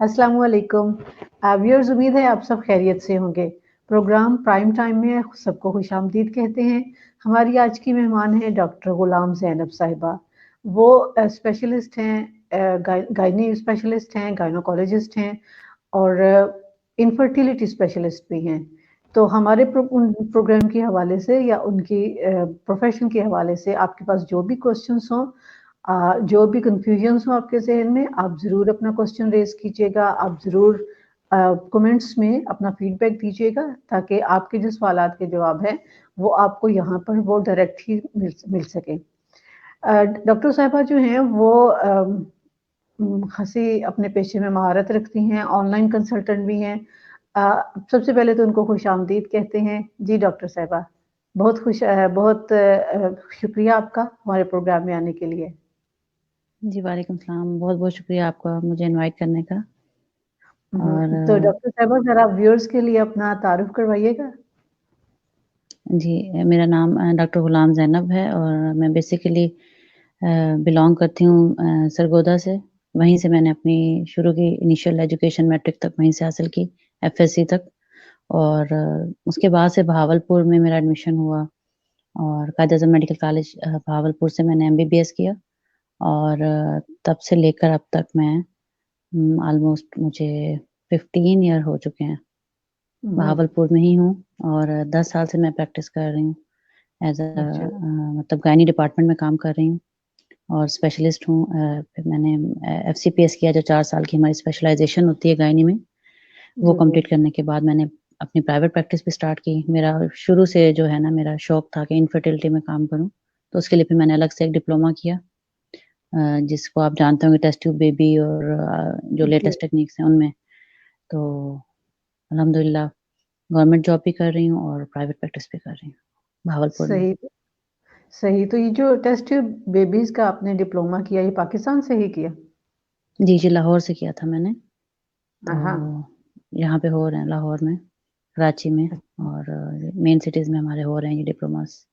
अस्सलाम वालेकुम। व्यूअर्स, उम्मीद है आप सब खैरियत से होंगे। प्रोग्राम प्राइम टाइम में सबको खुशामदीद कहते हैं। हमारी आज की मेहमान है डॉक्टर गुलाम ज़ैनब साहिबा। वो स्पेशलिस्ट हैं, गायनी स्पेशलिस्ट हैं, गायनोकोलॉजिस्ट हैं और इनफर्टिलिटी स्पेशलिस्ट भी हैं। तो हमारे प्रोग्राम के हवाले से या उनकी प्रोफेशन के हवाले से आपके पास जो भी क्वेश्चंस हों, जो भी कन्फ्यूजन्स हो आपके जहन में, आप ज़रूर अपना क्वेश्चन रेज कीजिएगा। आप ज़रूर कमेंट्स में अपना फीडबैक दीजिएगा ताकि आपके जो सवालात के जवाब हैं वो आपको यहाँ पर वो डायरेक्ट ही मिल सके। डॉक्टर साहिबा जो हैं वो खासी अपने पेशे में महारत रखती हैं, ऑनलाइन कंसल्टेंट भी हैं। सबसे पहले तो उनको खुशामदीद कहते हैं। जी डॉक्टर साहिबा, बहुत शुक्रिया आपका हमारे प्रोग्राम में आने के लिए। जी, वालेकुम सलाम। बहुत-बहुत शुक्रिया आपका मुझे इनवाइट करने का। तो और डॉक्टर साहिबा ज़रा व्यूअर्स के लिए अपना तारुफ करवाइएगा। जी, मेरा नाम डॉक्टर गुलाम ज़ैनब है और मैं बेसिकली बिलॉन्ग करती हूँ सरगोदा से। वहीं से मैंने अपनी शुरू की इनिशियल एजुकेशन मैट्रिक तक वहीं से हासिल की, एफएससी तक। और उसके बाद से बहावलपुर में मेरा एडमिशन हुआ और कायद-ए-आज़म मेडिकल कॉलेज बहावलपुर से मैंने एमबीबीएस किया और तब से लेकर अब तक मैं ऑलमोस्ट मुझे 15 ईयर हो चुके हैं। हम्म, बहावलपुर में ही हूँ और 10 साल से मैं प्रैक्टिस कर रही हूँ एज़ अच्छा। मतलब गायनी डिपार्टमेंट में काम कर रही हूँ और स्पेशलिस्ट हूँ। फिर मैंने एफसीपीएस किया जो 4 साल की हमारी स्पेशलाइज़ेशन होती है गायनी में, वो जी जी। कंप्लीट करने के बाद मैंने अपनी प्राइवेट प्रैक्टिस भी स्टार्ट की। मेरा शुरू से जो है ना मेरा शौक था कि इनफर्टिलिटी में काम करूँ, तो उसके लिए फिर मैंने अलग से एक डिप्लोमा किया जिसको आप जानते होंगे टेस्ट ट्यूब बेबी और जो जी, लेटेस्ट टेक्निक्स हैं उनमें। तो अल्हम्दुलिल्लाह गवर्नमेंट जॉब भी कर रही हूँ और प्राइवेट प्रैक्टिस भी कर रही हूँ, भावलपुर में। सही सही। तो ये जो टेस्ट ट्यूब बेबीज का आपने डिप्लोमा किया, ये पाकिस्तान से ही किया? जी, जी, लाहौर से किया था मैंने। तो हाँ। यहाँ पे हो रहे हैं लाहौर में, कराची में और मेन सिटीज़ में हमारे हो रहे हैं ये डिप्लोमास।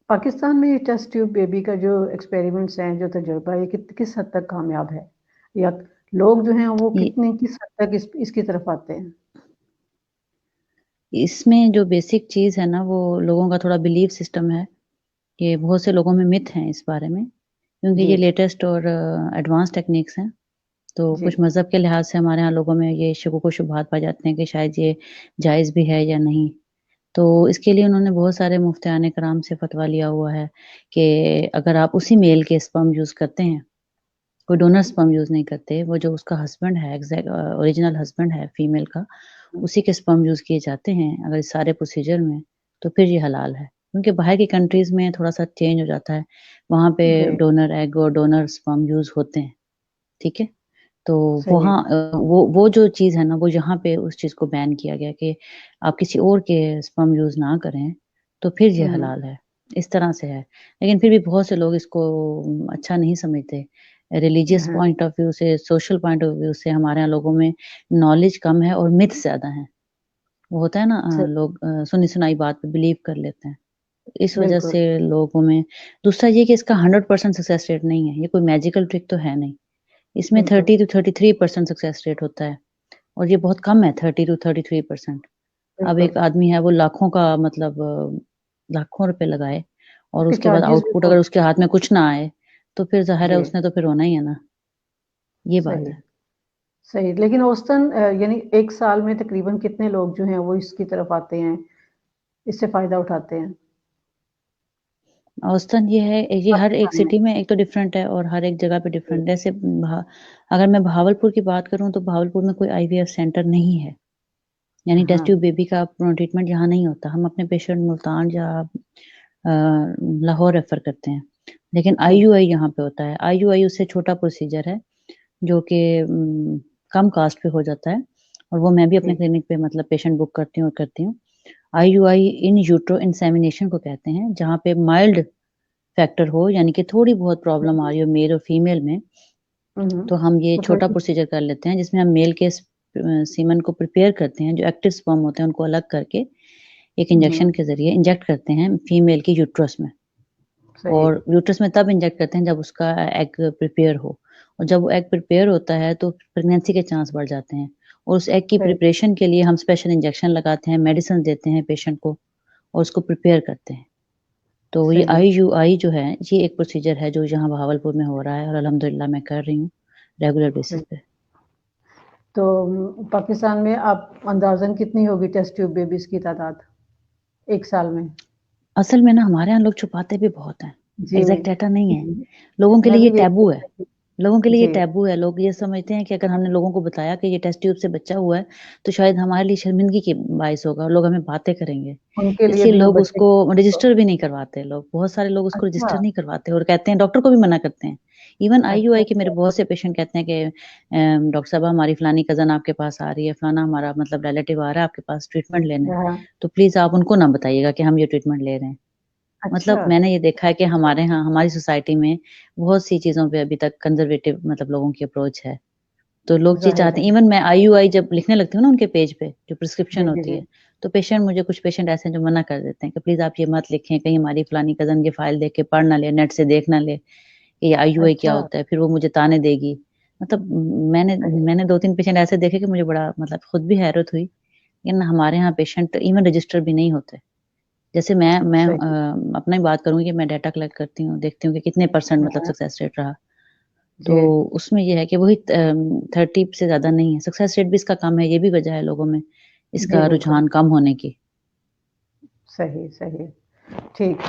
पाकिस्तान में ये टेस्ट ट्यूब बेबी का जो एक्सपेरिमेंट्स हैं, जो तजुर्बा है, ये किस हद तक कामयाब है, या लोग जो हैं वो ये कितने किस हद तक इसकी तरफ आते हैं? इसमें जो बेसिक चीज़ है ना वो लोगों का थोड़ा बिलीव सिस्टम है, कि बहुत से लोगों में मिथ हैं इस बारे में, क्योंकि जी ये लेटेस्ट और एडवांस टेक्निक्स हैं। तो जी। कुछ मज़हब के लिहाज से हमारे यहाँ लोगों में ये शुबुक व शुबहात पाए जाते हैं कि शायद ये जायज़ भी है या नहीं। तो इसके लिए उन्होंने बहुत सारे मुफ्तियाने कराम से फ़तवा लिया हुआ है कि अगर आप उसी मेल के स्पर्म यूज़ करते हैं, कोई डोनर स्पर्म यूज़ नहीं करते, वो जो उसका हस्बैंड है ओरिजिनल हस्बैंड है फीमेल का, उसी के स्पर्म यूज़ किए जाते हैं अगर इस सारे प्रोसीजर में, तो फिर ये हलाल है। क्योंकि बाहर की कंट्रीज़ में थोड़ा-सा चेंज हो जाता है, वहाँ पे जी, डोनर एग और डोनर स्पर्म यूज़ होते हैं, ठीक है? तो सही है। वहाँ वो जो चीज़ है ना, वो यहाँ पे उस चीज़ को बैन किया गया कि आप किसी और के स्पर्म यूज़ ना करें, तो फिर ये हुँ, हलाल है। इस तरह से है। लेकिन फिर भी बहुत से लोग इसको अच्छा नहीं समझते। रिलीजियस हाँ, पॉइंट ऑफ व्यू से, सोशल पॉइंट ऑफ व्यू से हमारे यहाँ लोगों में नॉलेज कम है और मिथ्स ज़्यादा हैं। वो होता है ना सही, लोग सुनी-सुनाई बात पे बिलीव कर लेते हैं। इस वज़ह बिल्कुल। से लोगों में दूसरा ये कि इसका 100% सक्सेस रेट नहीं है। ये कोई मैजिकल ट्रिक तो है नहीं। इसमें बिल्कुल, 30 टू 33% सक्सेस रेट होता है और ये बहुत कम है 30 टू 33%। अब बिल्कुल। एक आदमी है वो लाखों का मतलब लाखों रुपए लगाए और उसके उसके बाद चार्जेस भी आउटपुट अगर बहुत। उसके हाथ में कुछ ना आए, तो फिर ज़ाहिर है जी, उसने तो फिर रोना ही है ना, ये बात सही, है। सही। लेकिन औसतन यानी 1 साल में तकरीबन कितने लोग जो हैं वो इसकी तरफ आते हैं, इससे फ़ायदा उठाते हैं? औसतन ये है ये हर एक पाकिस्तान में? सिटी में एक तो डिफरेंट है और हर एक जगह पे जी, डिफरेंट है। जैसे अगर मैं बहावलपुर की बात करूँ तो बहावलपुर में कोई आईवीएफ सेंटर नहीं है। यानी टेस्ट हाँ, ट्यूब बेबी का ट्रीटमेंट यहाँ नहीं होता। हम अपने पेशेंट मुल्तान या लाहौर रेफ़र करते हैं। लेकिन ठीक, आईयूआई यहाँ पे होता है। आईयूआई उससे छोटा प्रोसीजर है जो कि कम कॉस्ट पे हो जाता है और वो मैं भी अपने ठीक। क्लिनिक पे मतलब पेशेंट बुक करती हूँ और करती हूँ। आईयूआई इन यूट्रो इंसेमिनेशन को कहते हैं, जहाँ पे माइल्ड फैक्टर हो यानी कि थोड़ी बहुत प्रॉब्लम आ रही हो मेल और फीमेल में, हुँ, हुँ। तो हम ये वो छोटा थोड़ी प्रोसीजर कर लेते हैं जिसमें हम मेल के सीमन को प्रिपेयर करते हैं, जो एक्टिव स्पर्म होते हैं उनको अलग करके एक हुँ, इंजेक्शन हुँ, के ज़रिए इंजेक्ट करते हैं फीमेल की यूट्रस में सही, और यूट्रस में तब इंजेक्ट करते हैं जब उसका एग प्रिपेयर हो और जब वो एग प्रिपेयर होता है तो प्रेगनेंसी के चांस बढ़ जाते हैं। और उस एग की सही, प्रिपरेशन के लिए हम स्पेशल इंजेक्शन लगाते हैं, मेडिसिन देते हैं पेशेंट को और उसको प्रिपेयर करते हैं। तो ये सही। आईयूआई जो है, ये एक प्रोसीजर है जो यहाँ बहावलपुर में हो रहा है और अल्हम्दुलिल्लाह मैं कर रही हूँ, रेगुलर बेसिस सही। पे। तो पाकिस्तान में आप अंदाज़न कितनी होगी टेस्ट ट्यूब बेबीज़ की तादाद, 1 साल में? असल में ना हमारे यहाँ लोग छुपाते भी बहुत हैं, जी। एग्ज़ैक्ट डाटा नहीं है। लोगों के मैं लिए भी ये यही टैबू सोच है। रही थी। लोगों के लिए ये जी, टैबू है, लोग ये समझते हैं कि अगर हमने लोगों को बताया कि ये टेस्ट ट्यूब से बच्चा हुआ है, तो शायद हमारे लिए शर्मिंदगी की बाइस होगा और लोग हमें बातें करेंगे। उनके लिए इसलिए भी वो लोग बच्चे उसको रजिस्टर भी नहीं करवाते लोग, बहुत सारे लोग उसको अच्छा, रजिस्टर नहीं करवाते और कहते हैं डॉक्टर को भी मना करते हैं। इवन अच्छा, आईयूआई के मेरे अच्छा। बहुत से पेशेंट कहते हैं कि डॉक्टर साहब हमारी फलानी कज़न आपके पास आ रही है, फलाना हमारा मतलब रिलेटिव आ रहा है आपके पास ट्रीटमेंट लेने, हाँ, तो प्लीज़ आप उनको ना बताइएगा कि हम ये ट्रीटमेंट ले रहे हैं। अच्छा, मतलब मैंने ये देखा है कि हमारे यहाँ हमारी सोसाइटी में बहुत सी चीज़ों पे अभी तक कंज़र्वेटिव मतलब लोगों की अप्रोच है। तो लोग ये ज़ाहिर चाहते है। हैं इवन मैं आईयूआई जब लिखने लगती हूँ ना उनके पेज पे, जो प्रिस्क्रिप्शन जी, जी, होती जी। है, तो पेशेंट मुझे कुछ पेशेंट ऐसे हैं जो मना कर देते हैं कि प्लीज़ आप ये मत लिखें, कहीं हमारी फलानी कज़न ये फ़ाइल देख के पढ़ ना ले, नेट से देख ना ले, कि ये आईयूआई क्या अच्छा, होता है, फिर वो मुझे ताने देगी। मतलब मैंने सही, मैंने 2-3 पेशेंट ऐसे देखे कि मुझे बड़ा मतलब खुद भी हैरत हुई, लेकिन हमारे यहाँ पेशेंट इवन रजिस्टर भी नहीं होते। जैसे मैं सही। अपना ही बात करूँ कि मैं डाटा कलेक्ट करती हूँ, देखती हूँ कि कितने परसेंट मतलब हाँ, सक्सेस रेट रहा। जी, तो उसमें ये है कि वही 30 से ज़्यादा नहीं है, सक्सेस रेट भी इसका कम है, ये भी वजह है लोगों में जी, इसका बिल्कुल। रुझान कम होने की। सही, सही। ठीक।